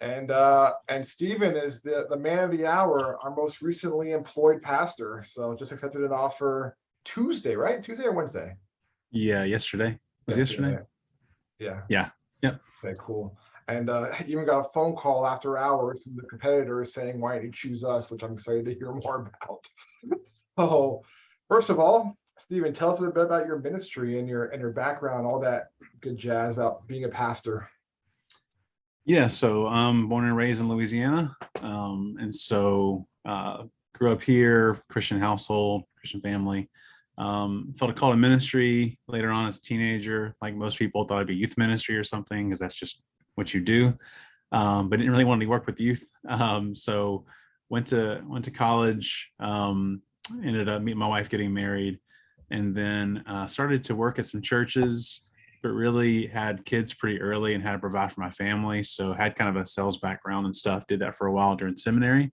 And Stephen is the man of the hour, our most recently employed pastor. So just accepted an offer Tuesday, right? Tuesday or Wednesday? Yeah, yesterday. Was it yesterday? Yesterday. Yeah. Yeah. Yep. Okay, cool. And even got a phone call after hours from the competitors saying, why didn't you choose us? Which I'm excited to hear more about. So, first of all, Stephen, tell us a bit about your ministry and your background, all that good jazz about being a pastor. Yeah. So I'm born and raised in Louisiana. And so grew up here, Christian household, Christian family. Felt a call to ministry later on as a teenager. Like most people thought it'd be youth ministry or something, because that's just what you do. But didn't really want to work with youth. So went to college, ended up meeting my wife, getting married, and then started to work at some churches, but really had kids pretty early and had to provide for my family. So had kind of a sales background and stuff. Did that for a while during seminary,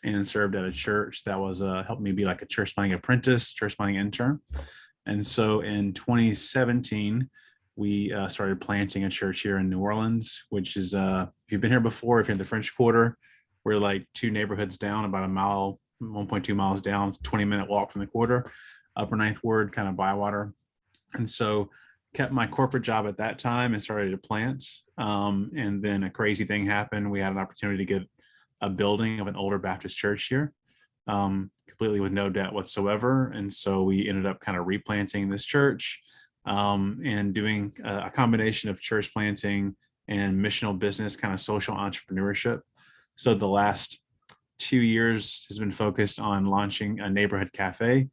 and served at a church that was helped me be like a church planting apprentice, church planting intern. And so in 2017, we started planting a church here in New Orleans, which is, if you've been here before, if you're in the French Quarter, we're like two neighborhoods down, about a mile, 1.2 miles down, 20-minute walk from the quarter, Upper Ninth Ward, kind of Bywater. And so kept my corporate job at that time and started to plant. And then a crazy thing happened. We had an opportunity to get a building of an older Baptist church here, completely with no debt whatsoever. And so we ended up kind of replanting this church, and doing a combination of church planting and missional business, kind of social entrepreneurship. So the last 2 years has been focused on launching a neighborhood cafe.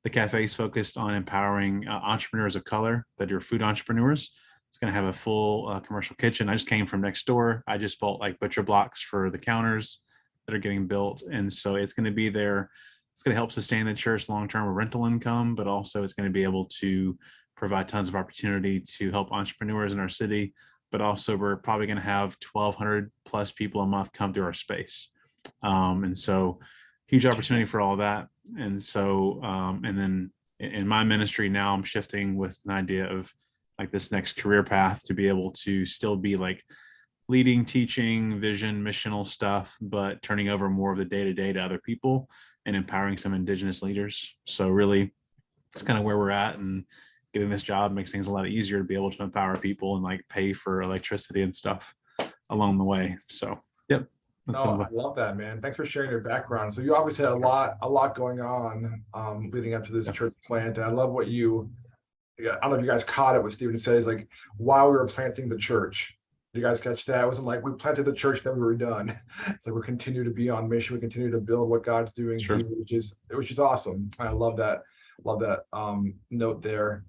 The cafe is focused on empowering entrepreneurs of color that are food entrepreneurs. It's going to have a full commercial kitchen. I just came from next door. I just bought like butcher blocks for the counters that are getting built. And so it's going to be there. It's going to help sustain the church long-term with rental income, but also it's going to be able to provide tons of opportunity to help entrepreneurs in our city. But also we're probably going to have 1,200 plus people a month come through our space. And so huge opportunity for all that. And so, and then in my ministry now, I'm shifting with an idea of like this next career path to be able to still be like leading, teaching, vision, missional stuff, but turning over more of the day-to-day to other people and empowering some indigenous leaders. So really it's kind of where we're at, and getting this job makes things a lot easier to be able to empower people and like pay for electricity and stuff along the way. So, yep. No, I love that, man. Thanks for sharing your background. So you obviously had a lot going on leading up to this church plant. And I love what I don't know if you guys caught it, what Stephen says, like while we were planting the church. You guys catch that? It wasn't like we planted the church, then we were done. It's like we continue to be on mission. We continue to build what God's doing here, which is awesome. I love that note there.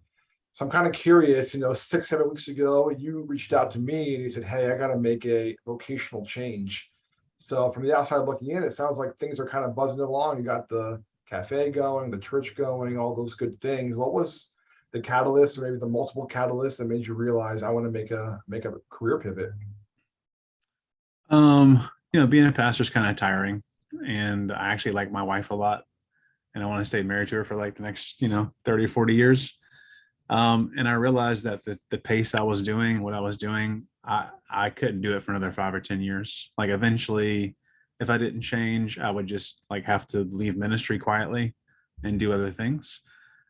So I'm kind of curious, 6-7 weeks ago, you reached out to me and you said, hey, I got to make a vocational change. So from the outside looking in, it sounds like things are kind of buzzing along. You got the cafe going, the church going, all those good things. What was the catalyst, or maybe the multiple catalysts, that made you realize I want to make a career pivot? Being a pastor is kind of tiring, and I actually like my wife a lot, and I want to stay married to her for like the next, 30 or 40 years. And I realized that the pace I was doing, what I was doing, I couldn't do it for another 5 or 10 years. Like eventually, if I didn't change, I would just like have to leave ministry quietly and do other things.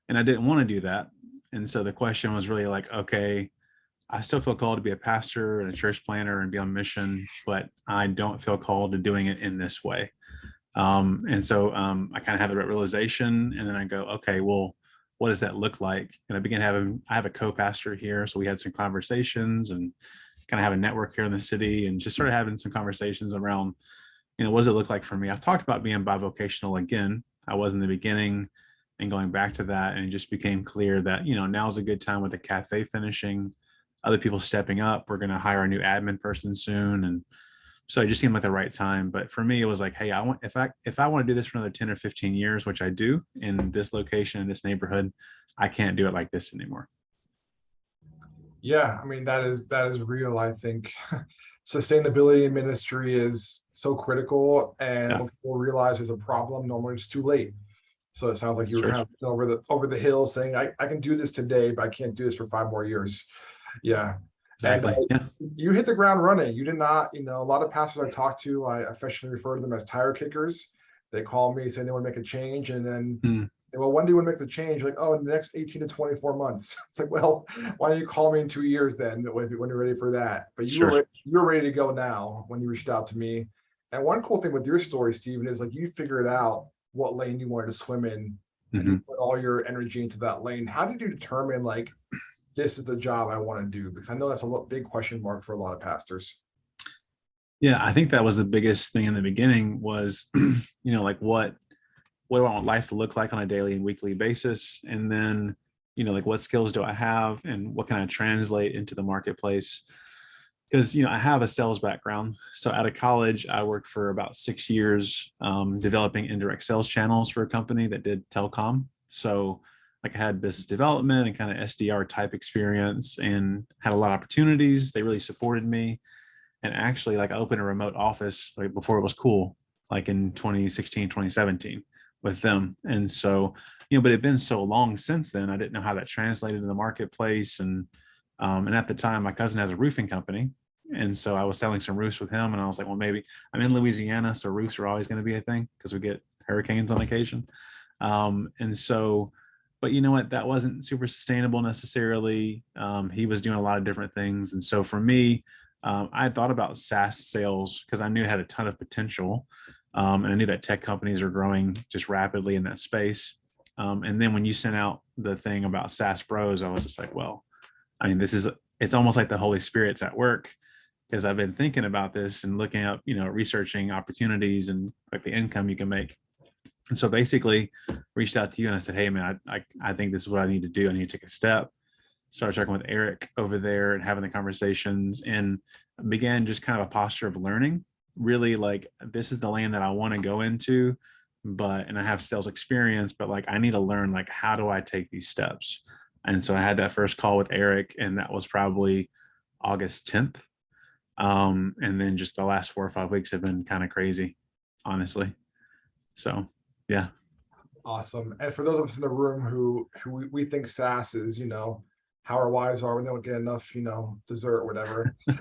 And I didn't want to do that. And so the question was really like, okay, I still feel called to be a pastor and a church planter and be on mission, but I don't feel called to doing it in this way. And so I kind of have the realization, and then I go, okay, well, what does that look like? And I have a co-pastor here. So we had some conversations and kind of have a network here in the city, and just started having some conversations around, what does it look like for me? I've talked about being bivocational again. I was in the beginning, and going back to that, and it just became clear that, now's a good time with the cafe finishing, other people stepping up. We're going to hire a new admin person soon. And so it just seemed like the right time. But for me, it was like, hey, if I want to do this for another 10 or 15 years, which I do in this location, in this neighborhood, I can't do it like this anymore. Yeah, I mean, that is real. I think sustainability in ministry is so critical, and when people realize there's a problem, normally it's too late. So it sounds like you were kind of over the hill saying, I can do this today, but I can't do this for 5 more years. Yeah. And Exactly. Yeah. you hit the ground running. You did not, a lot of pastors I talk to, I affectionately refer to them as tire kickers. They call me, say they want to make a change, and then, Mm, well, when do you want to make the change? Like, oh, in the next 18 to 24 months. It's like, well, why don't you call me in 2 years then, when you're ready for that? But sure. you're ready to go now when you reached out to me. And one cool thing with your story, Stephen, is like you figured out what lane you wanted to swim in, and you Hmm. put all your energy into that lane. How did you determine like this is the job I want to do? Because I know that's a big question mark for a lot of pastors. Yeah, I think that was the biggest thing in the beginning was, like what do I want life to look like on a daily and weekly basis? And then, like what skills do I have and what can I translate into the marketplace? Because, I have a sales background. So out of college, I worked for about 6 years developing indirect sales channels for a company that did telecom. So like I had business development and kind of SDR type experience and had a lot of opportunities. They really supported me. And actually, like I opened a remote office like before it was cool, like in 2016, 2017 with them. And so, but it had been so long since then, I didn't know how that translated in the marketplace. And at the time, my cousin has a roofing company. And so I was selling some roofs with him. And I was like, well, maybe I'm in Louisiana. So roofs are always going to be a thing because we get hurricanes on occasion. And so, but you know what? That wasn't super sustainable necessarily. He was doing a lot of different things. And so for me, I had thought about Saas Sales because I knew it had a ton of potential. And I knew that tech companies are growing just rapidly in that space. And then when you sent out the thing about SaaS Bros, I was just like, well, I mean, it's almost like the Holy Spirit's at work because I've been thinking about this and looking up, researching opportunities and like the income you can make. And so basically reached out to you and I said, hey man, I think this is what I need to do. I need to take a step. Started talking with Eric over there and having the conversations and began just kind of a posture of learning. Really like this is the lane that I want to go into, and I have sales experience, but like I need to learn like how do I take these steps? And so I had that first call with Eric, and that was probably August 10th. And then just the last 4 or 5 weeks have been kind of crazy, honestly. So yeah. Awesome. And for those of us in the room who we think SaaS is, how our wives are when they don't get enough, dessert or whatever. Can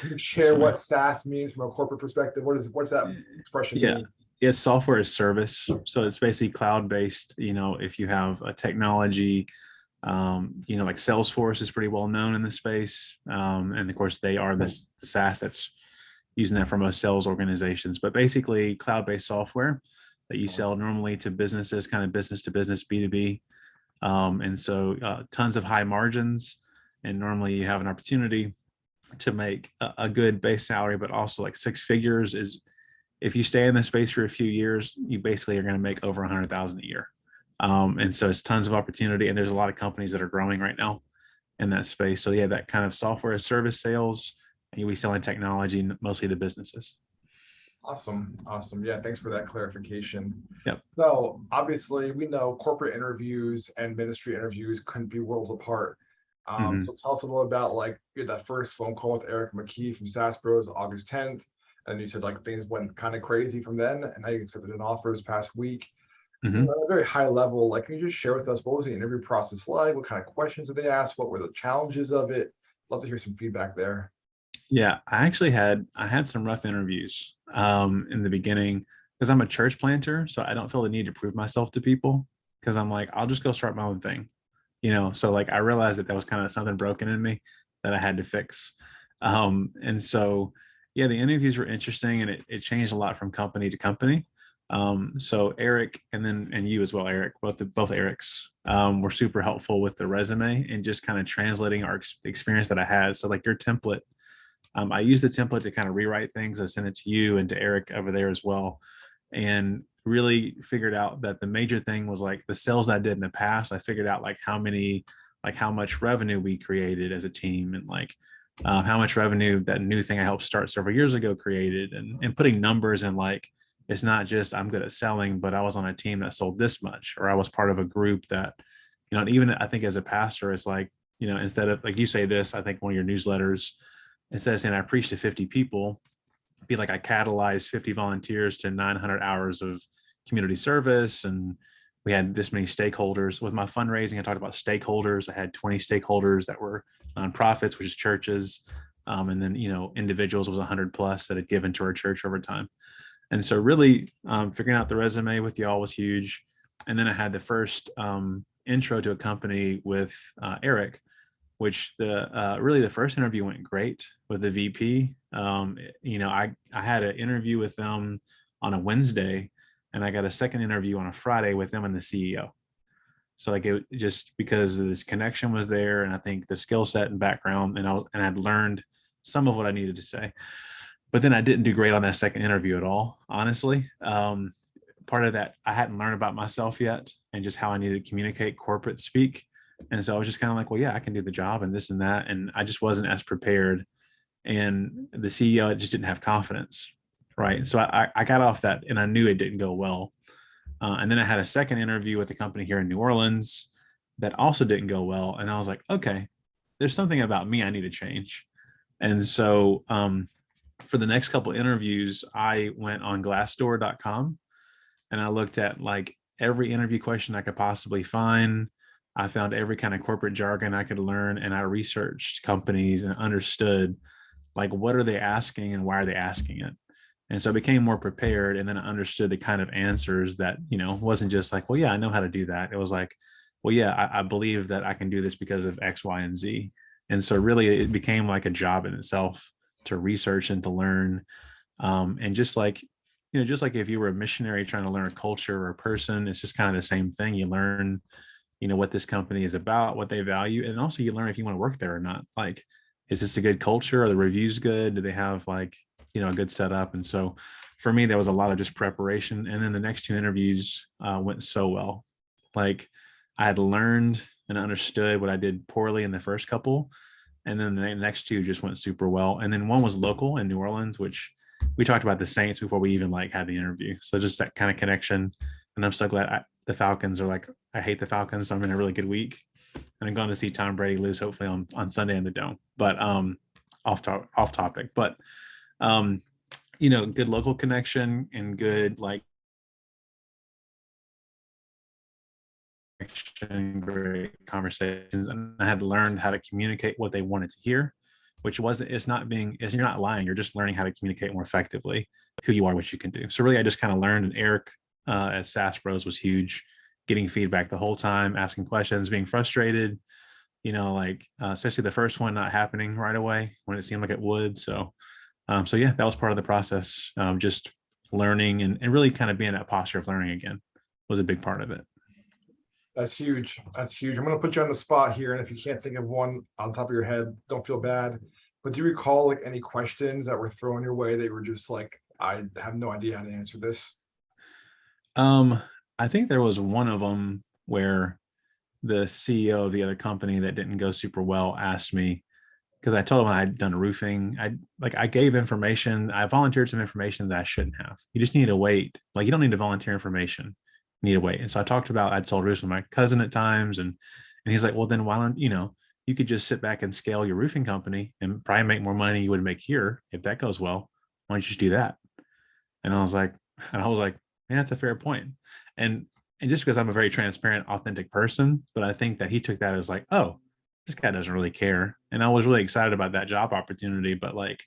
you That's share right. what SaaS means from a corporate perspective? What's that expression Yeah. mean? It's software as service. So it's basically cloud based. If you have a technology, like Salesforce is pretty well known in the space. And of course, they are the SaaS that's using that for most sales organizations. But basically, cloud based software that you sell normally to businesses, kind of business to business, B2B. And so tons of high margins. And normally you have an opportunity to make a good base salary, but also like six figures is if you stay in this space for a few years, you basically are going to make over 100,000 a year. And so it's tons of opportunity. And there's a lot of companies that are growing right now in that space. So yeah, that kind of software as service sales, and you'll be selling technology mostly to businesses. Awesome. Awesome. Yeah, thanks for that clarification. Yep. So obviously we know corporate interviews and ministry interviews couldn't be worlds apart. Mm-hmm. So tell us a little about like you had that first phone call with Eric McKee from SaaS Bros August 10th. And you said like things went kind of crazy from then, and now you accepted an offer this past week. Mm-hmm. At a very high level, like can you just share with us what was the interview process like? What kind of questions did they ask? What were the challenges of it? Love to hear some feedback there. Yeah, I had some rough interviews in the beginning because I'm a church planter, so I don't feel the need to prove myself to people because I'm like I'll just go start my own thing, So like I realized that was kind of something broken in me that I had to fix, and so yeah, the interviews were interesting and it changed a lot from company to company. So Eric and you as well, Eric, both Erics were super helpful with the resume and just kind of translating our experience that I had. So like your template. I used the template to kind of rewrite things. I sent it to you and to Eric over there as well, and really figured out that the major thing was like the sales I did in the past. I figured out like how much revenue we created as a team, and like how much revenue that new thing I helped start several years ago created, and putting numbers in like it's not just I'm good at selling, but I was on a team that sold this much, or I was part of a group that, and even I think as a pastor, it's like instead of like you say this, I think one of your newsletters instead of saying I preached to 50 people, be like I catalyzed 50 volunteers to 900 hours of community service and we had this many stakeholders. With my fundraising, I talked about stakeholders. I had 20 stakeholders that were nonprofits, which is churches. And then, individuals was 100 plus that had given to our church over time. And so really figuring out the resume with y'all was huge. And then I had the first intro to a company with Eric, which really the first interview went great with the VP. I had an interview with them on a Wednesday, and I got a second interview on a Friday with them and the CEO. So like it just because this connection was there, and I think the skill set and background, and I'd learned some of what I needed to say. But then I didn't do great on that second interview at all, honestly. Part of that, I hadn't learned about myself yet and just how I needed to communicate corporate speak. And so I was just kind of like, well, yeah, I can do the job and this and that. And I just wasn't as prepared. And the CEO just didn't have confidence. Right. So I got off that, and I knew it didn't go well. And then I had a second interview with a company here in New Orleans that also didn't go well. And I was like, okay, there's something about me I need to change. And so for the next couple of interviews, I went on glassdoor.com and I looked at like every interview question I could possibly find. I found every kind of corporate jargon I could learn, and I researched companies and understood like what are they asking and why are they asking it. And so I became more prepared, and then I understood the kind of answers that, wasn't just like, well, yeah, I know how to do that. It was like, well, yeah, I believe that I can do this because of X, Y, and Z. And so really it became like a job in itself to research and to learn. And just like if you were a missionary trying to learn a culture or a person, it's just kind of the same thing. You learn, what this company is about, what they value. And also you learn if you want to work there or not. Like, is this a good culture? Are the reviews good? Do they have like, a good setup? And so for me, there was a lot of just preparation. And then the next two interviews went so well. Like I had learned and understood what I did poorly in the first couple. And then the next two just went super well. And then one was local in New Orleans, which we talked about the Saints before we even like had the interview. So just that kind of connection. And I'm so glad the Falcons are like, I hate the Falcons. So I'm in a really good week. And I'm going to see Tom Brady lose hopefully on Sunday in the Dome. But off topic. But good local connection and good like great conversations. And I had learned how to communicate what they wanted to hear, which you're not lying. You're just learning how to communicate more effectively who you are, what you can do. So really, I just kind of learned, and Eric at Saas Bros was huge, getting feedback the whole time, asking questions, being frustrated, especially the first one not happening right away when it seemed like it would. So yeah, that was part of the process. Just learning and really kind of being that posture of learning again was a big part of it. That's huge. That's huge. I'm going to put you on the spot here. And if you can't think of one on top of your head, don't feel bad. But do you recall like any questions that were thrown your way? They were just like, I have no idea how to answer this. I think there was one of them where the CEO of the other company that didn't go super well asked me, because I told him I'd done roofing. I gave information. I volunteered some information that I shouldn't have. You just need to wait. Like you don't need to volunteer information. You need to wait. And so I talked about I'd sold roofs with my cousin at times, and he's like, well, then why don't you could just sit back and scale your roofing company and probably make more money you would make here if that goes well. Why don't you just do that? And I was like, man, that's a fair point. And just because I'm a very transparent, authentic person, but I think that he took that as like, oh, this guy doesn't really care. And I was really excited about that job opportunity, but like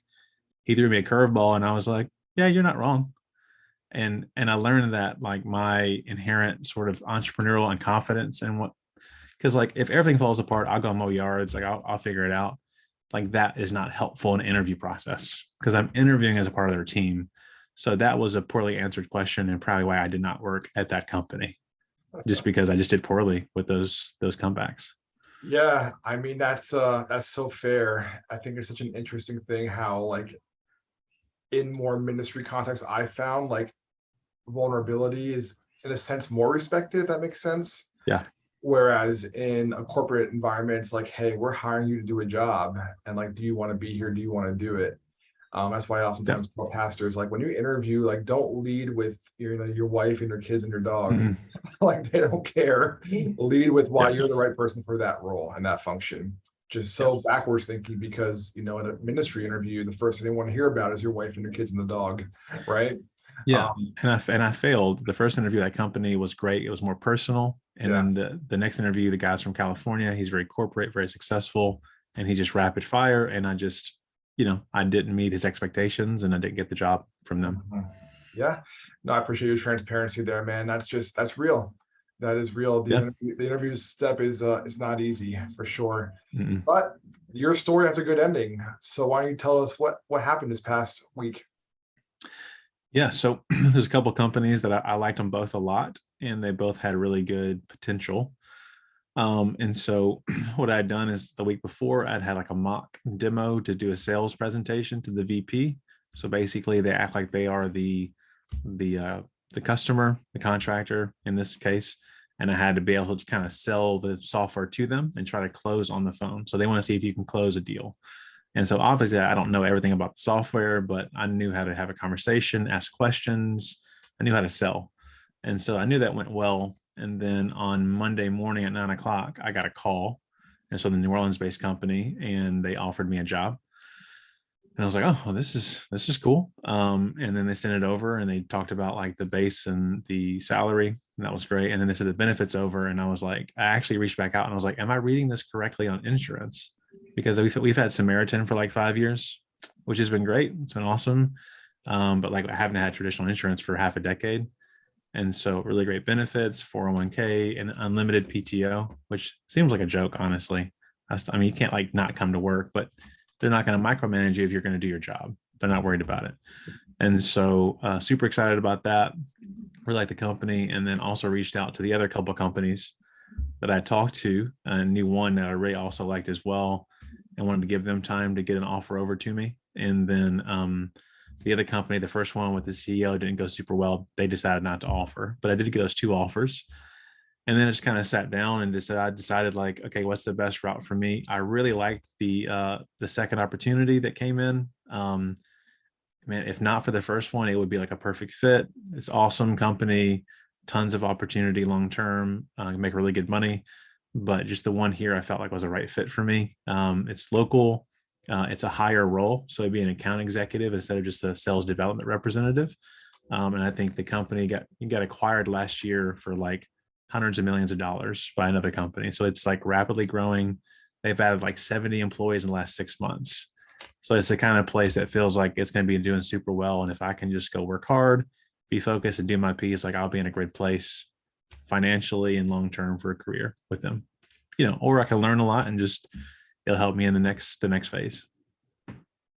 he threw me a curveball and I was like, yeah, you're not wrong. And I learned that like my inherent sort of entrepreneurial and confidence and because like if everything falls apart, I'll go mow yards, like I'll figure it out. Like that is not helpful in an interview process because I'm interviewing as a part of their team. So that was a poorly answered question and probably why I did not work at that company, just because I just did poorly with those comebacks. Yeah, I mean that's so fair. I think it's such an interesting thing how like in more ministry context, I found like vulnerability is in a sense more respected, if that makes sense. Yeah. Whereas in a corporate environment, it's like, hey, we're hiring you to do a job. And like, do you want to be here? Do you want to do it? That's why I oftentimes tell pastors, like when you interview, like don't lead with your wife and your kids and your dog. Mm-hmm. Like they don't care. Lead with why you're the right person for that role and that function. Just so backwards thinking because in a ministry interview, the first thing they want to hear about is your wife and your kids and the dog, right? Yeah, Um, and I failed. The first interview at that company was great. It was more personal, and yeah. then the next interview, the guy's from California. He's very corporate, very successful, and he just rapid fire. And I just, I didn't meet his expectations, and I didn't get the job from them. Mhm. Yeah. No, I appreciate your transparency there, man. That's real. That is real. Yeah. The interview step is not easy for sure. Mm-mm. But your story has a good ending. So why don't you tell us what happened this past week? Yeah. So there's a couple companies that I liked them both a lot, and they both had really good potential. And so what I'd done is the week before I'd had like a mock demo to do a sales presentation to the VP. So basically they act like they are the uh, the customer, the contractor in this case. And I had to be able to kind of sell the software to them and try to close on the phone. So they want to see if you can close a deal. And so obviously I don't know everything about the software, but I knew how to have a conversation, ask questions. I knew how to sell. And so I knew that went well. And then on Monday morning at 9 o'clock, I got a call. And so the New Orleans based company, and they offered me a job. And I was like, oh, well, this is cool. And then they sent it over and they talked about like the base and the salary. And that was great. And then they said the benefits over. And I was like, I actually reached back out and I was like, am I reading this correctly on insurance? Because we've had Samaritan for like 5 years, which has been great. It's been awesome. But like I haven't had traditional insurance for half a decade. And so really great benefits, 401k and unlimited PTO, which seems like a joke, honestly. I mean, you can't like not come to work, but they're not going to micromanage you if you're going to do your job. They're not worried about it. And so super excited about that. Really like the company. And then also reached out to the other couple of companies that I talked to and knew one that I really also liked as well and wanted to give them time to get an offer over to me. And then the other company, the first one with the CEO didn't go super well. They decided not to offer, but I did get those two offers. And then I just kind of sat down and decided like, okay, what's the best route for me? I really liked the second opportunity that came in. Man, if not for the first one, it would be like a perfect fit. It's awesome company, tons of opportunity long term, make really good money. But just the one here, I felt like was a right fit for me. It's local, it's a higher role, so it'd be an account executive instead of just a sales development representative. And I think the company got acquired last year for like hundreds of millions of dollars by another company. So it's like rapidly growing. They've added like 70 employees in the last 6 months. So it's the kind of place that feels like it's going to be doing super well. And if I can just go work hard, be focused and do my piece, like I'll be in a great place financially and long term for a career with them. Or I can learn a lot and just it'll help me in the next phase.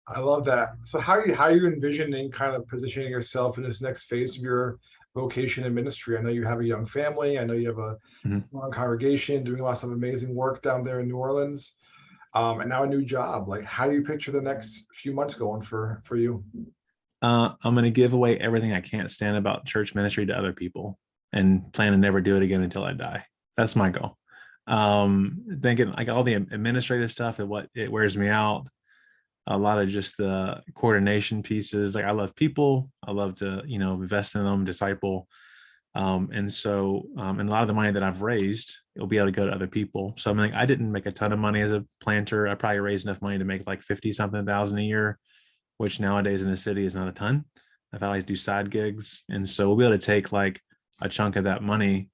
I love that. So how are you envisioning kind of positioning yourself in this next phase of your vocation and ministry? I know you have a young family. I know you have a Mhm. long congregation doing lots of amazing work down there in New Orleans. And now a new job. Like, how do you picture the next few months going for you? I'm going to give away everything I can't stand about church ministry to other people and plan to never do it again until I die. That's my goal. Thinking like all the administrative stuff and what it wears me out, a lot of just the coordination pieces. Like I love people. I love to, invest in them, disciple. And a lot of the money that I've raised, it'll be able to go to other people. So I'm like, I didn't make a ton of money as a planter. I probably raised enough money to make like 50 something thousand a year, which nowadays in the city is not a ton. I've always do side gigs. And so we'll be able to take like a chunk of that money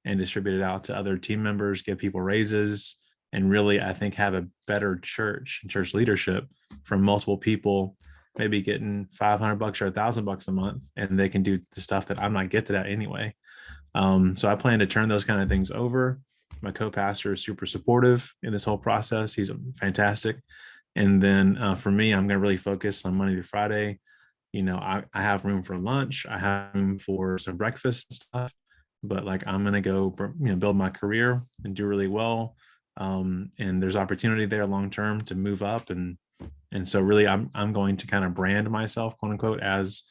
and distribute it out to other team members, give people raises, and really, I think, have a better church leadership from multiple people, maybe getting $500 or $1,000 a month, and they can do the stuff that I'm not gifted at anyway. So I plan to turn those kind of things over. My co-pastor is super supportive in this whole process. He's fantastic. And then for me, I'm going to really focus on Monday to Friday. I have room for lunch. I have room for some breakfast and stuff, but like I'm going to go, build my career and do really well. And there's opportunity there long term to move up. And so really I'm going to kind of brand myself, quote unquote, as,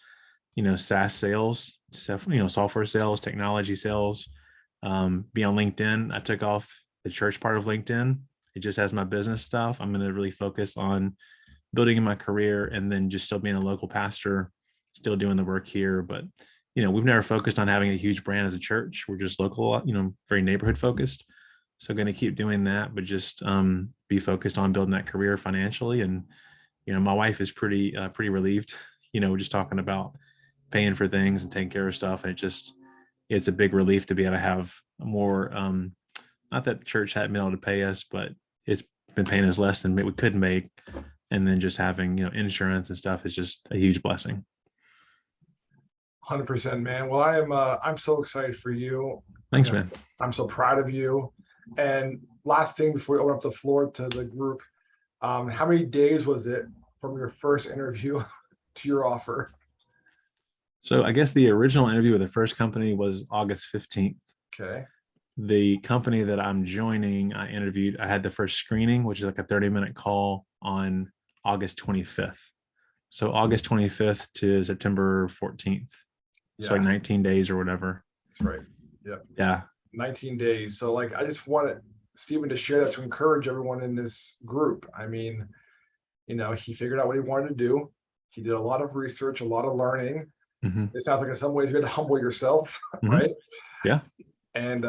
Saas sales, software sales, technology sales, be on LinkedIn. I took off the church part of LinkedIn. It just has my business stuff. I'm going to really focus on building in my career and then just still being a local pastor, still doing the work here. But, we've never focused on having a huge brand as a church. We're just local, very neighborhood focused. So going to keep doing that, but just be focused on building that career financially. And, my wife is pretty relieved, we're just talking about paying for things and taking care of stuff. And it's a big relief to be able to have more, not that the church hadn't been able to pay us, but it's been paying us less than we could make. And then just having, insurance and stuff is just a huge blessing. 100%, man. Well, I'm so excited for you. Thanks, man. I'm so proud of you. And last thing before we open up the floor to the group, how many days was it from your first interview to your offer? So I guess the original interview with the first company was August 15th. Okay. The company that I'm joining, I had the first screening, which is like a 30-minute call on August 25th. So August 25th to September 14th. Yeah. So like 19 days or whatever. That's right. Yeah. Yeah. 19 days. So like, I just wanted Stephen to share that to encourage everyone in this group. I mean, he figured out what he wanted to do. He did a lot of research, a lot of learning. Mm-hmm. It sounds like in some ways you had to humble yourself, Mm-hmm. right? Yeah. And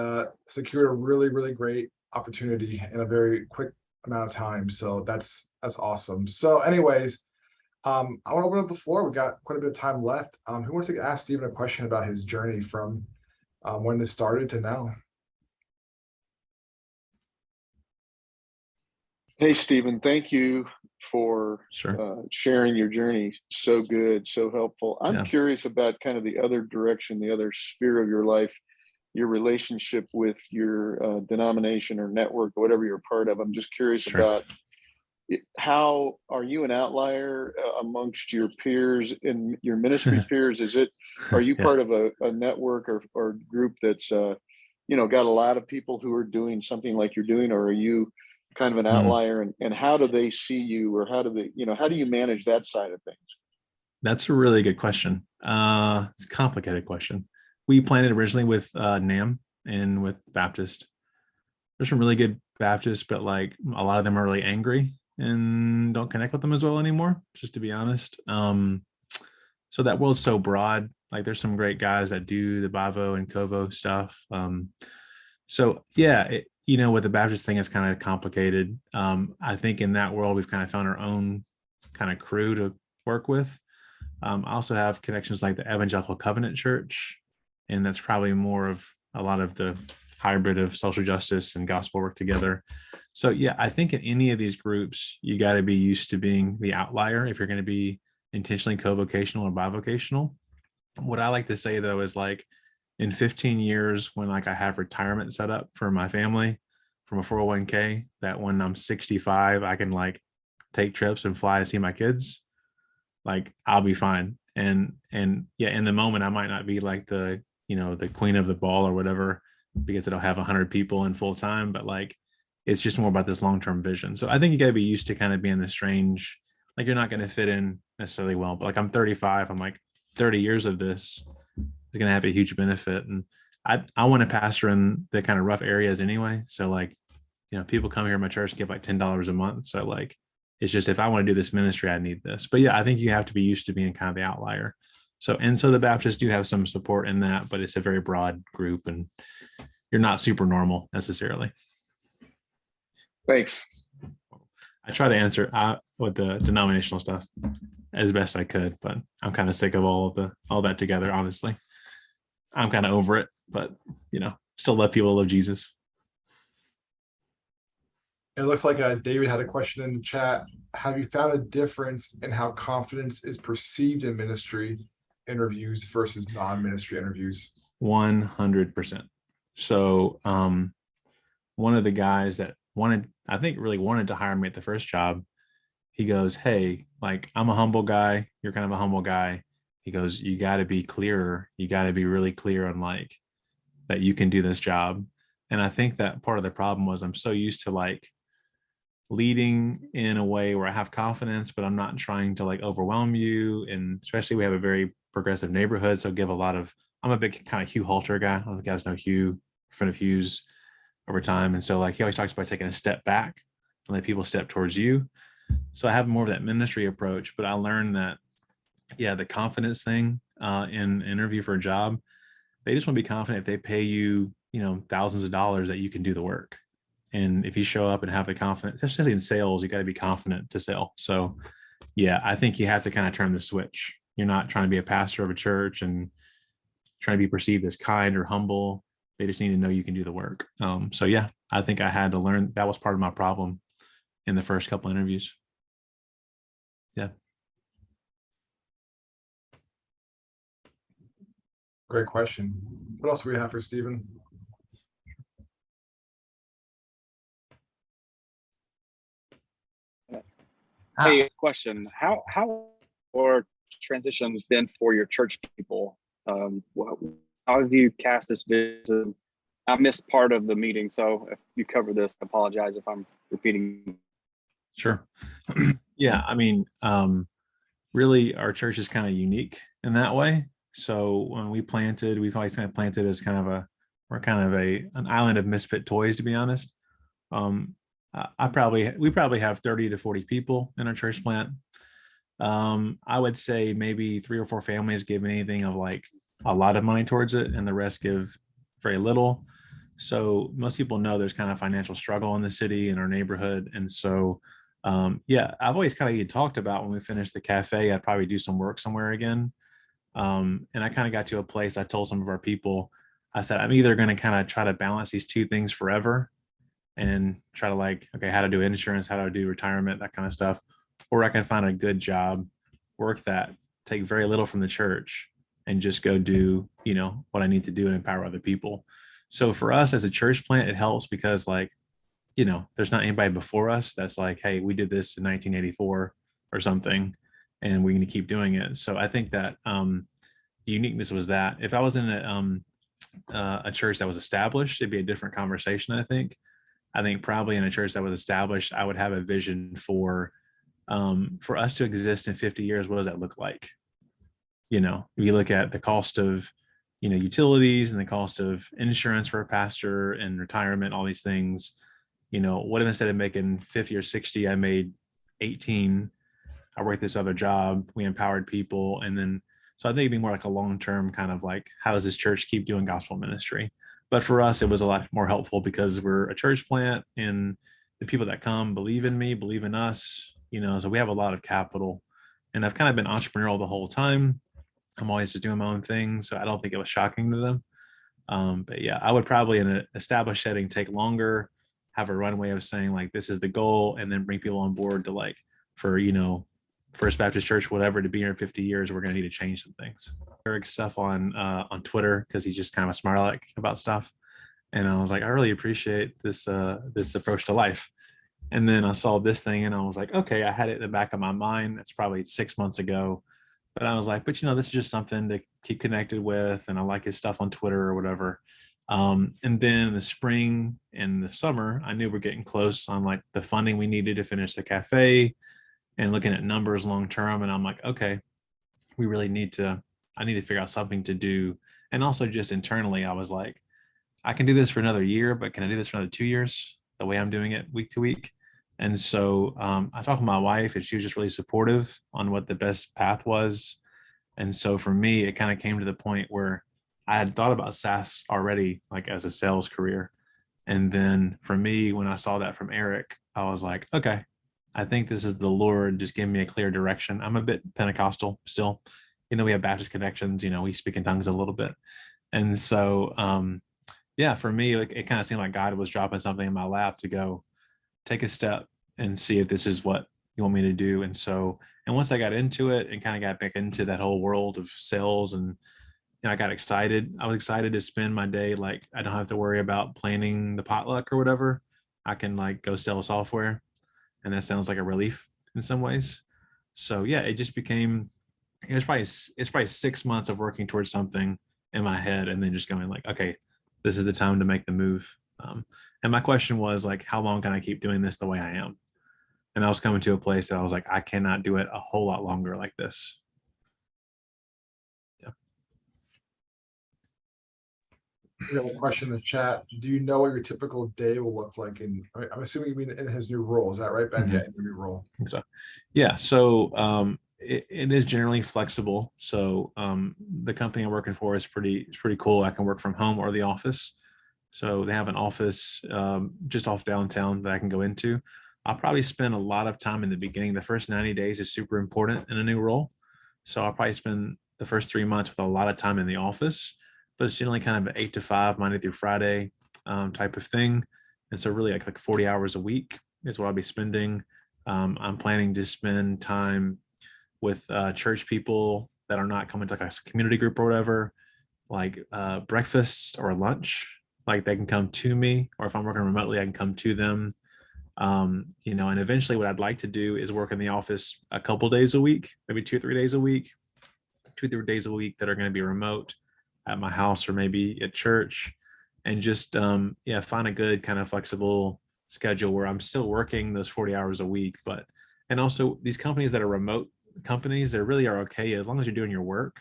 secured a really, really great opportunity in a very quick amount of time. So that's awesome. So anyways, I want to open up the floor. We got quite a bit of time left. Who wants to ask Stephen a question about his journey from when it started to now? Hey, Stephen, thank you for Sure. sharing your journey. So good, so helpful. I'm curious about kind of the other direction, the other sphere of your life, your relationship with your denomination or network, whatever you're part of. I'm just curious about how are you an outlier amongst your peers in your ministry peers? Are you part of a network or group that's got a lot of people who are doing something like you're doing, or are you kind of an outlier, and how do they see you, or how do you manage that side of things? That's a really good question. It's a complicated question. We planned it originally with NAM and with Baptist. There's some really good Baptists, but like a lot of them are really angry and don't connect with them as well anymore, just to be honest. So that world's so broad. Like there's some great guys that do the Bavo and Kovo stuff. So yeah, with the Baptist thing, it's kind of complicated. I think in that world, we've kind of found our own kind of crew to work with. I also have connections like the Evangelical Covenant Church, and that's probably more of a lot of the hybrid of social justice and gospel work together. So yeah, I think in any of these groups, you got to be used to being the outlier if you're going to be intentionally co-vocational or bivocational. What I like to say though is like in 15 years, when like I have retirement set up for my family from a 401k, that when I'm 65, I can like take trips and fly to see my kids, like I'll be fine. And yeah, in the moment, I might not be like the queen of the ball or whatever, because it'll have 100 people in full time, but like, it's just more about this long-term vision. So I think you got to be used to kind of being the strange, like you're not going to fit in necessarily well, but like I'm 35, I'm like 30 years of this is going to have a huge benefit. And I want to pastor in the kind of rough areas anyway. So like, people come here to my church and give like $10 a month. So like, it's just, if I want to do this ministry, I need this. But yeah, I think you have to be used to being kind of the outlier. So the Baptists do have some support in that, but it's a very broad group and you're not super normal necessarily. Thanks. I try to answer with the denominational stuff as best I could, but I'm kind of sick of all that together. Honestly, I'm kind of over it, but still love people, love Jesus. It looks like David had a question in the chat. Have you found a difference in how confidence is perceived in ministry interviews versus non-ministry interviews? 100%. So one of the guys that really wanted to hire me at the first job, he goes, "Hey, like I'm a humble guy. You're kind of a humble guy." He goes, "You got to be clearer. You got to be really clear on like that you can do this job." And I think that part of the problem was I'm so used to like leading in a way where I have confidence, but I'm not trying to like overwhelm you. And especially we have a very progressive neighborhood. So I'm a big kind of Hugh Halter guy. I don't know if you guys know Hugh, friend of Hugh's over time. And so like, he always talks about taking a step back and let people step towards you. So I have more of that ministry approach, but I learned that, yeah, the confidence thing in interview for a job, they just want to be confident if they pay you, thousands of dollars that you can do the work. And if you show up and have the confidence, especially in sales, you got to be confident to sell. So yeah, I think you have to kind of turn the switch You're not trying to be a pastor of a church and trying to be perceived as kind or humble. They just need to know you can do the work. So yeah, I think I had to learn. That was part of my problem in the first couple interviews. Yeah. Great question. What else do we have for Stephen? Hey, question. How or transitions been for your church people? How have you cast this vision? I missed part of the meeting, so if you cover this, I apologize if I'm repeating. Sure. Yeah, I mean, really, our church is kind of unique in that way. So when we planted, we've always kind of planted as kind of we're kind of an island of misfit toys, to be honest. We probably have 30 to 40 people in our church plant. I would say maybe 3 or 4 families give anything of like a lot of money towards it, and the rest give very little. So most people know there's kind of financial struggle in the city and our neighborhood. And so, yeah, I've always kind of talked about when we finish the cafe, I'd probably do some work somewhere again. And I kind of got to a place, I told some of our people, I said, I'm either going to kind of try to balance these two things forever and try to like, okay, how to do insurance, how to do retirement, that kind of stuff. Or I can find a good job, work that, take very little from the church and just go do, what I need to do and empower other people. So for us as a church plant, it helps because like, there's not anybody before us that's like, hey, we did this in 1984 or something, and we're going to keep doing it. So I think that the uniqueness was that if I was in a church that was established, it'd be a different conversation. I think probably in a church that was established, I would have a vision for us to exist in 50 years. What does that look like? If you look at the cost of, utilities and the cost of insurance for a pastor and retirement, all these things, what if instead of making 50 or 60, I made 18, I worked this other job, we empowered people. And then, so I think it'd be more like a long-term kind of like, how does this church keep doing gospel ministry? But for us, it was a lot more helpful because we're a church plant and the people that come believe in me, believe in us, so we have a lot of capital. And I've kind of been entrepreneurial the whole time. I'm always just doing my own thing. So I don't think it was shocking to them. But yeah, I would probably in an established setting take longer, have a runway of saying like, this is the goal, and then bring people on board to like, for, First Baptist Church, whatever, to be here in 50 years, we're going to need to change some things. Eric's stuff on Twitter, because he's just kind of a smart aleck about stuff. And I was like, I really appreciate this approach to life. And then I saw this thing and I was like, okay, I had it in the back of my mind. That's probably 6 months ago. But I was like, but this is just something to keep connected with. And I like his stuff on Twitter or whatever. And then in the spring and the summer, I knew we're getting close on like the funding we needed to finish the cafe and looking at numbers long term. And I'm like, okay, I need to figure out something to do. And also just internally, I was like, I can do this for another year, but can I do this for another 2 years the way I'm doing it week to week? And so I talked to my wife and she was just really supportive on what the best path was. And so for me, it kind of came to the point where I had thought about SaaS already, like as a sales career. And then for me, when I saw that from Eric, I was like, okay, I think this is the Lord just giving me a clear direction. I'm a bit Pentecostal still. We have Baptist connections, we speak in tongues a little bit. And so, yeah, for me, it kind of seemed like God was dropping something in my lap to go take a step and see if this is what you want me to do. And so, and once I got into it and kind of got back into that whole world of sales and I got excited. I was excited to spend my day. Like, I don't have to worry about planning the potluck or whatever. I can like go sell software. And that sounds like a relief in some ways. So yeah, it just became, it's probably 6 months of working towards something in my head and then just going like, okay, this is the time to make the move. And my question was like, how long can I keep doing this the way I am? And I was coming to a place that I was like, I cannot do it a whole lot longer like this. Yeah. We have a question in the chat. Do you know what your typical day will look like? I'm assuming you mean in his new role. Is that right, Ben? Mm-hmm. Yeah, in your new role. So, yeah. So it is generally flexible. So the company I'm working for is pretty cool. I can work from home or the office. So they have an office just off downtown that I can go into. I'll probably spend a lot of time in the beginning. The first 90 days is super important in a new role. So I'll probably spend the first 3 months with a lot of time in the office, but it's generally kind of an 8 to 5, Monday through Friday type of thing. And so really like 40 hours a week is what I'll be spending. I'm planning to spend time with church people that are not coming to like a community group or whatever, like breakfast or lunch. Like they can come to me, or if I'm working remotely, I can come to them. And eventually what I'd like to do is work in the office a couple days a week, maybe 2 or 3 days a week, 2 or 3 days a week that are going to be remote at my house or maybe at church, and just find a good kind of flexible schedule where I'm still working those 40 hours a week. But and also these companies that are remote companies, they really are okay as long as you're doing your work.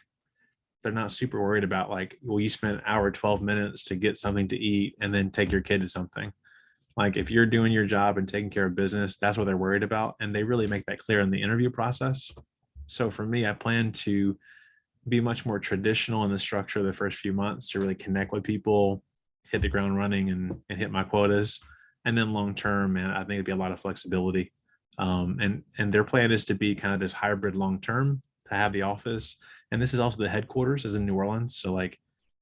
They're not super worried about like, well, you spent an hour, 12 minutes to get something to eat and then take your kid to something. Like if you're doing your job and taking care of business, that's what they're worried about. And they really make that clear in the interview process. So for me, I plan to be much more traditional in the structure of the first few months to really connect with people, hit the ground running and hit my quotas. And then long term, man, I think it'd be a lot of flexibility. And their plan is to be kind of this hybrid long term, to have the office. And this is also the headquarters is in New Orleans. So like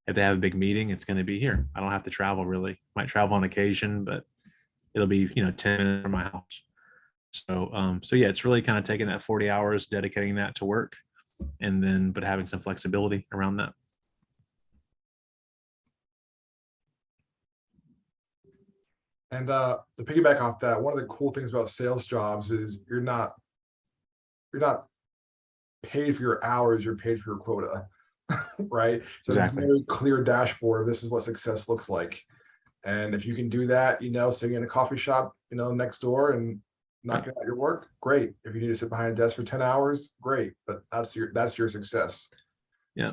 if they have a big meeting, it's going to be here. I don't have to travel really. Might travel on occasion, but it'll be 10 minutes from my house. So yeah, it's really kind of taking that 40 hours, dedicating that to work, and then but having some flexibility around that. And to piggyback off that, one of the cool things about sales jobs is you're not paid for your hours, you're paid for your quota, right? So Exactly. There's a very clear dashboard. This is what success looks like. And if you can do that, sitting in a coffee shop, next door and knocking out your work, great. If you need to sit behind a desk for 10 hours, great. But that's your success. Yeah.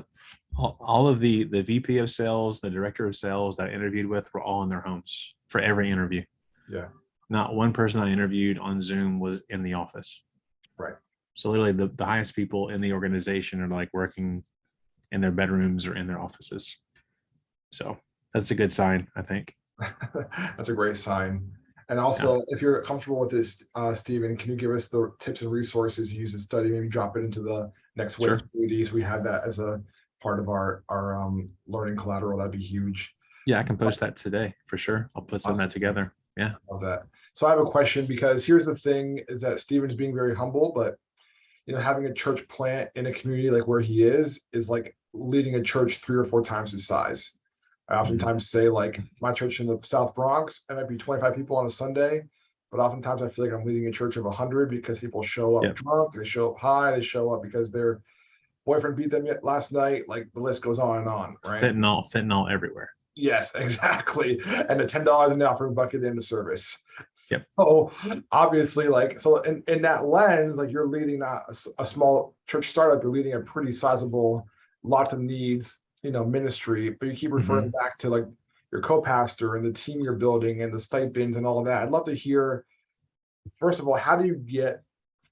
All of the VP of sales, the director of sales that I interviewed with were all in their homes for every interview. Yeah. Not one person I interviewed on Zoom was in the office. Right. So literally the highest people in the organization are like working in their bedrooms or in their offices. So that's a good sign, I think. That's a great sign. And also, if you're comfortable with this, Stephen, can you give us the tips and resources you use to study? Maybe drop it into the next wave activities. We had that as a part of our learning collateral. That'd be huge. Yeah, I can post that today for sure. I'll put some of that together. Yeah. Love that. So I have a question, because here's the thing is that Stephen's being very humble, but having a church plant in a community like where he is like leading a church 3 or 4 times his size. I oftentimes say like my church in the South Bronx, it might be 25 people on a Sunday, but oftentimes I feel like I'm leading a church of 100 because people show up drunk, they show up high, they show up because their boyfriend beat them last night. Like the list goes on and on, right? Fentanyl everywhere. Yes, exactly. And the $10 in the offering bucket at the end of service. Yep. So obviously, in that lens, like you're leading not a small church startup, you're leading a pretty sizable, lots of needs, ministry, but you keep referring back to like your co-pastor and the team you're building and the stipends and all of that. I'd love to hear, first of all, how do you get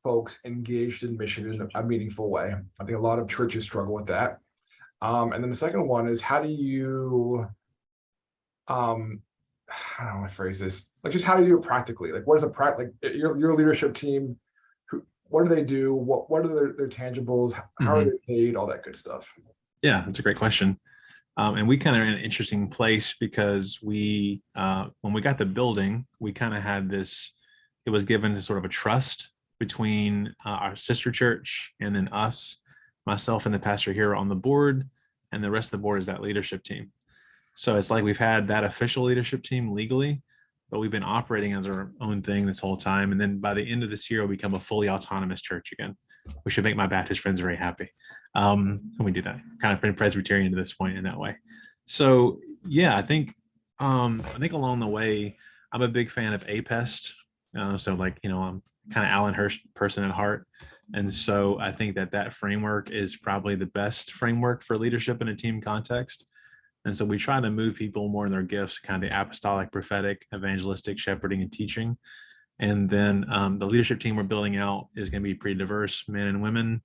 folks engaged in mission in a meaningful way? I think a lot of churches struggle with that. And then the second one is, how do you how do I want to phrase this? Like, just how do you do it practically? Like, what is your leadership team? What do they do? What are their tangibles? How are they paid? All that good stuff. Yeah, that's a great question. And we kind of are in an interesting place because we, when we got the building, we kind of had this, it was given sort of a trust between our sister church and then us, myself and the pastor here on the board, and the rest of the board is that leadership team. So it's like we've had that official leadership team legally, but we've been operating as our own thing this whole time. And then by the end of this year, we'll become a fully autonomous church again, which should make my Baptist friends very happy. When we do that, kind of been Presbyterian to this point in that way. So yeah, I think along the way, I'm a big fan of APEST. So like, I'm kind of Alan Hirsch person at heart. And so I think that framework is probably the best framework for leadership in a team context. And so we try to move people more in their gifts, kind of the apostolic, prophetic, evangelistic, shepherding, and teaching. And then the leadership team we're building out is going to be pretty diverse, men and women,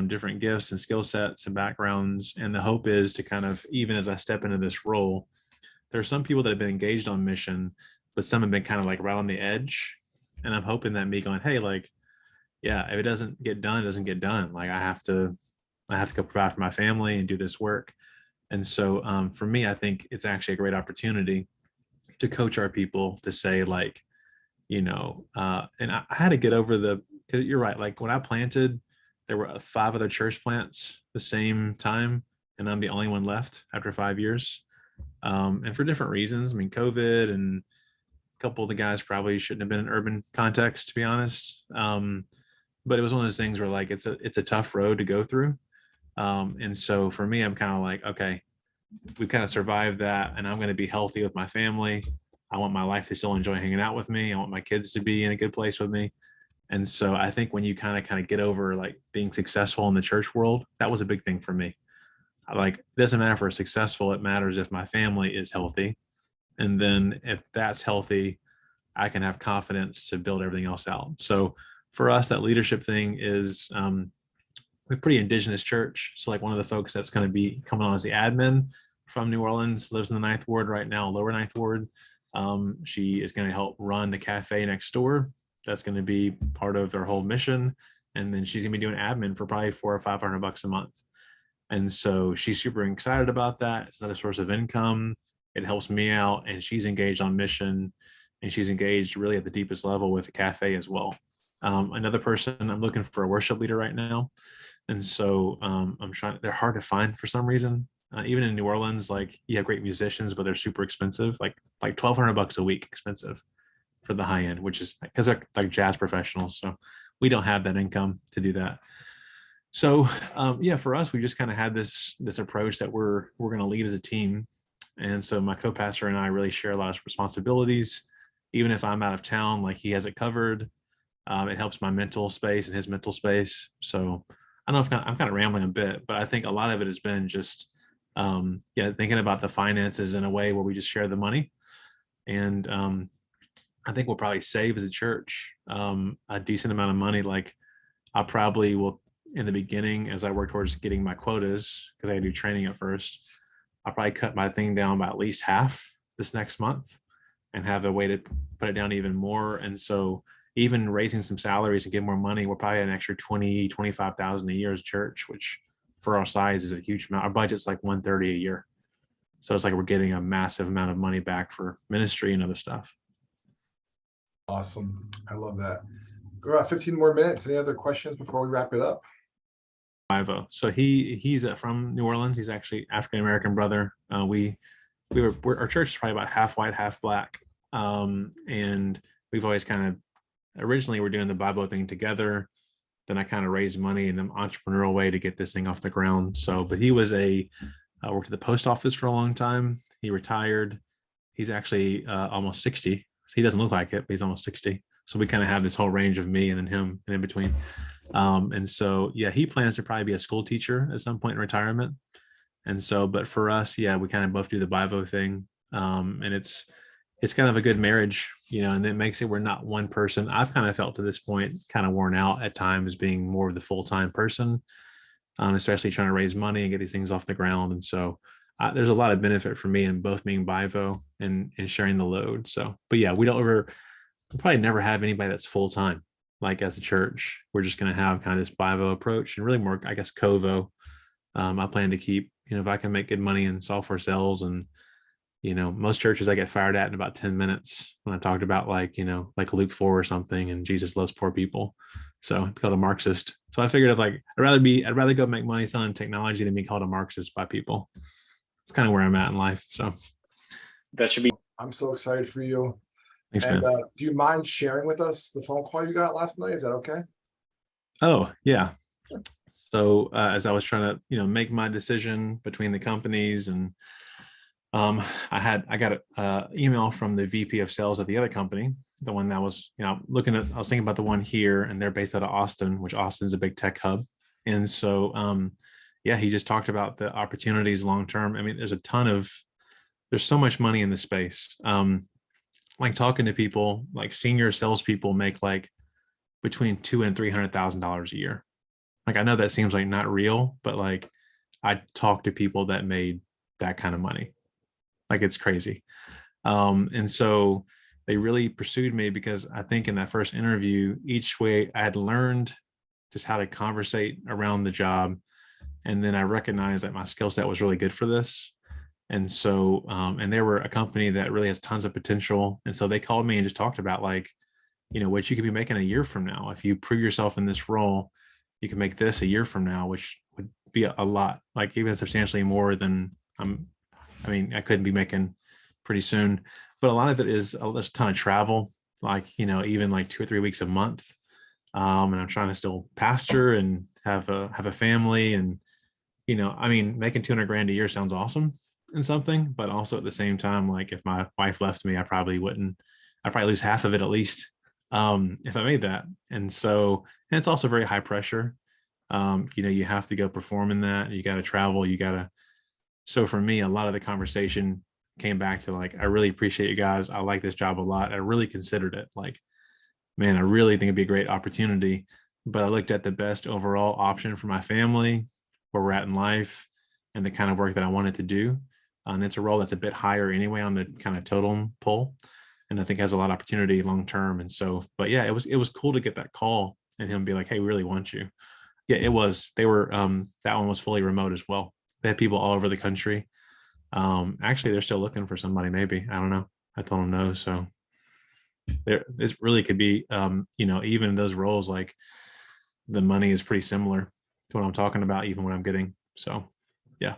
different gifts and skill sets and backgrounds. And the hope is to kind of, even as I step into this role, there are some people that have been engaged on mission, but some have been kind of like right on the edge. And I'm hoping that me going, hey, like, yeah, if it doesn't get done, it doesn't get done. Like I have to go provide for my family and do this work. And so for me, I think it's actually a great opportunity to coach our people to say like, and I had to get over because you're right. Like when I planted, there were 5 other church plants the same time, and I'm the only one left after 5 years. And for different reasons. I mean, COVID, and a couple of the guys probably shouldn't have been in urban context, to be honest. But it was one of those things where like it's a tough road to go through. And so for me, I'm kind of like, okay, we've kind of survived that, and I'm going to be healthy with my family. I want my life to still enjoy hanging out with me. I want my kids to be in a good place with me. And so I think when you kind of get over like being successful in the church world, that was a big thing for me. Like, it doesn't matter if we're successful. It matters if my family is healthy. And then if that's healthy, I can have confidence to build everything else out. So for us, that leadership thing is we're pretty indigenous church. So like one of the folks that's going to be coming on as the admin from New Orleans lives in the Ninth Ward right now, lower Ninth Ward. She is going to help run the cafe next door. That's going to be part of their whole mission. And then she's going to be doing admin for probably $400 or $500 a month. And so she's super excited about that. It's another source of income. It helps me out, and she's engaged on mission, and she's engaged really at the deepest level with the cafe as well. Another person, I'm looking for a worship leader right now. And so I'm trying, they're hard to find for some reason. Even in New Orleans, like you have great musicians, but they're super expensive, like $1,200 a week expensive for the high end, which is because they're like jazz professionals. So we don't have that income to do that. So yeah, for us, we just kind of had this approach that we're going to lead as a team. And so my co-pastor and I really share a lot of responsibilities. Even if I'm out of town, like he has it covered. It helps my mental space and his mental space. So I don't know if I'm kind of rambling a bit, but I think a lot of it has been just thinking about the finances in a way where we just share the money. And I think we'll probably save as a church a decent amount of money. Like I probably will, in the beginning, as I work towards getting my quotas, because I gotta do training at first, I'll probably cut my thing down by at least half this next month and have a way to put it down even more. And so even raising some salaries and get more money, we're probably an extra 25,000 a year as a church, which for our size is a huge amount. Our budget's like 130 a year. So it's like we're getting a massive amount of money back for ministry and other stuff. Awesome. I love that. Go about 15 more minutes. Any other questions before we wrap it up? So he's from New Orleans. He's actually African-American brother. Our church is probably about half white, half black. And we've always originally we're doing the Bible thing together. Then I kind of raised money in an entrepreneurial way to get this thing off the ground. So, but he was worked at the post office for a long time. He retired. He's actually almost 60. So he doesn't look like it, but he's almost 60. So we kind of have this whole range of me and then him and in between. And so, yeah, he plans to probably be a school teacher at some point in retirement. And so, but for us, yeah, we kind of both do the Bivo thing. And it's kind of a good marriage, and it makes it, we're not one person. I've kind of felt to this point kind of worn out at times being more of the full-time person, especially trying to raise money and get these things off the ground. And so there's a lot of benefit for me in both being Bivo and sharing the load. So, but yeah, we'll probably never have anybody that's full-time. Like as a church, we're just going to have kind of this Bivo approach and really more, I guess, Covo. I plan to keep, if I can make good money in software sales, and, most churches I get fired at in about 10 minutes when I talked about like Luke 4 or something, and Jesus loves poor people. So I'm called a Marxist. So I figured I'd rather go make money selling technology than be called a Marxist by people. It's kind of where I'm at in life. So That should be. I'm so excited for you. Thanks, And man. do you mind sharing with us the phone call you got last night? Is that okay? Oh, yeah. So as I was trying to, make my decision between the companies, and I got an email from the VP of sales at the other company, the one that was, I was thinking about the one here, and they're based out of Austin, which Austin's a big tech hub. And so, yeah, he just talked about the opportunities long-term. I mean, there's so much money in the space. Like talking to people, like senior salespeople make like between $200,000 and $300,000 a year. Like, I know that seems like not real, but like I talk to people that made that kind of money. Like, it's crazy. And so they really pursued me because I think in that first interview, each way I had learned just how to conversate around the job. And then I recognized that my skill set was really good for this. And so, and they were a company that really has tons of potential. And so they called me and just talked about like, you know, what you could be making a year from now. If you prove yourself in this role, you can make this a year from now, which would be a lot, like even substantially more than I mean, I couldn't be making pretty soon. But a lot of it is there's a ton of travel, like, you know, even like 2 or 3 weeks a month. And I'm trying to still pastor and have a family. And, you know, I mean, making 200 grand a year sounds awesome in something, but also at the same time, like if my wife left me, I'd probably lose half of it at least, if I made that. And so, and it's also very high pressure. You know, you have to go perform in that. You got to travel. So for me, a lot of the conversation came back to like, I really appreciate you guys. I like this job a lot. I really considered it. Like, man, I really think it'd be a great opportunity. But I looked at the best overall option for my family, where we're at in life, and the kind of work that I wanted to do. And it's a role that's a bit higher anyway on the kind of totem pole, and I think has a lot of opportunity long term. And so, but yeah, it was cool to get that call and him be like, "Hey, we really want you." Yeah, it was. They were that one was fully remote as well. They had people all over the country. Actually, they're still looking for somebody. Maybe, I don't know. I told them no. So this really could be, you know, even in those roles, like the money is pretty similar to what I'm talking about, even what I'm getting. So, yeah.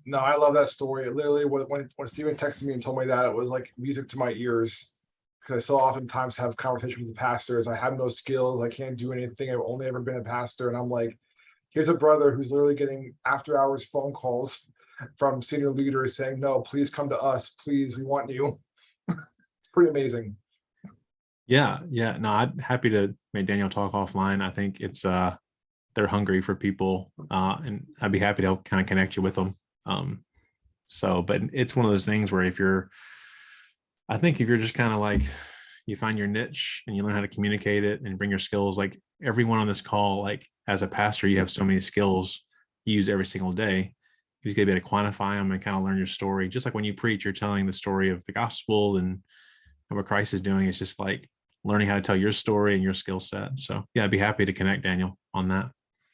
No, I love that story. Literally, when Steven texted me and told me that, it was like music to my ears, because I so oftentimes have conversations with the pastors. I have no skills. I can't do anything. I've only ever been a pastor, and I'm like, here's a brother who's literally getting after hours phone calls from senior leaders saying, "No, please come to us. Please, we want you." It's pretty amazing. Yeah. No, I'm happy to make Daniel talk offline. I think it's they're hungry for people, and I'd be happy to kind of connect you with them. So, but it's one of those things where I think if you're just kind of like, you find your niche and you learn how to communicate it and bring your skills, like everyone on this call, like as a pastor, you have so many skills you use every single day. You just gotta be able to quantify them and kind of learn your story. Just like when you preach, you're telling the story of the gospel and what Christ is doing. It's just like learning how to tell your story and your skill set. So yeah, I'd be happy to connect Daniel on that.